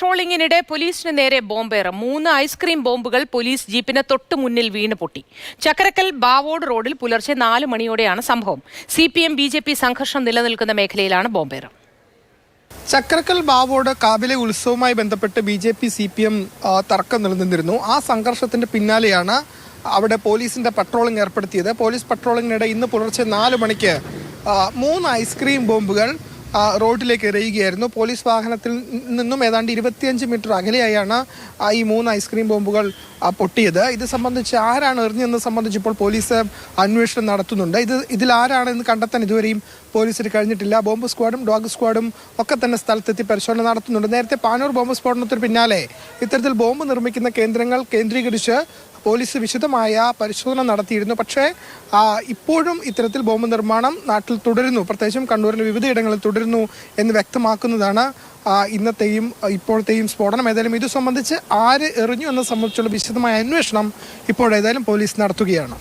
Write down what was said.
ട്രോളിംഗിനിടെ പോലീസിന് നേരെ ബോംബേറ് 3 ഐസ്ക്രീം ബോംബുകൾ പോലീസ് ജീപ്പിന് തൊട്ടു മുന്നിൽ വീണ് പൊട്ടി. ചക്കരക്കൽ ബാവോഡ് റോഡിൽ പുലർച്ചെ 4 മണിയോടെയാണ് സംഭവം. CPM BJP സംഘർഷം നിലനിൽക്കുന്ന മേഖലയിലാണ് ബോംബേറ്. ചക്കരക്കൽ ബാവോഡ് കാബിലെ ഉത്സവവുമായി ബന്ധപ്പെട്ട് BJP CPM തർക്കം നിലനിന്നിരുന്നു. ആ സംഘർഷത്തിന്റെ പിന്നാലെയാണ് അവിടെ പോലീസിന്റെ പട്രോളിംഗ് ഏർപ്പെടുത്തിയത്. പോലീസ് പട്രോളിംഗിനിടെ ഇന്ന് പുലർച്ചെ 4 മണിക്ക് 3 ഐസ്ക്രീം ബോംബുകൾ റോഡിലേക്ക് എറിയുകയായിരുന്നു. പോലീസ് വാഹനത്തിൽ നിന്നും ഏതാണ്ട് 25 മീറ്റർ അകലെയായാണ് ഈ 3 ഐസ്ക്രീം ബോംബുകൾ പൊട്ടിയത്. ഇത് സംബന്ധിച്ച് ആരാണ് എറിഞ്ഞതെന്ന് സംബന്ധിച്ച് ഇപ്പോൾ പോലീസ് അന്വേഷണം നടത്തുന്നുണ്ട്. ഇതിൽ ആരാണെന്ന് കണ്ടെത്താൻ ഇതുവരെയും പോലീസിന് കഴിഞ്ഞിട്ടില്ല. ബോംബ് സ്ക്വാഡും ഡോഗ് സ്ക്വാഡും ഒക്കെ തന്നെ സ്ഥലത്തെത്തി പരിശോധന നടത്തുന്നുണ്ട്. നേരത്തെ പാനൂർ ബോംബ് സ്ഫോടനത്തിന് പിന്നാലെ ഇത്തരത്തിൽ ബോംബ് നിർമ്മിക്കുന്ന കേന്ദ്രങ്ങൾ കേന്ദ്രീകരിച്ച് പോലീസ് വിശദമായ പരിശോധന നടത്തിയിരുന്നു. പക്ഷേ ഇപ്പോഴും ഇത്തരത്തിൽ ബോംബ് നിർമ്മാണം നാട്ടിൽ തുടരുന്നു, പ്രത്യേകിച്ചും കണ്ണൂരിലെ വിവിധയിടങ്ങളിൽ തുടരുന്നു എന്ന് വ്യക്തമാക്കുന്നതാണ് ഇന്നത്തെയും ഇപ്പോഴത്തെയും സ്ഫോടനം. ഏതായാലും ഇത് സംബന്ധിച്ച് ആര് എറിഞ്ഞു എന്നത് സംബന്ധിച്ചുള്ള വിശദമായ അന്വേഷണം ഇപ്പോഴേതായാലും പോലീസ് നടത്തുകയാണ്.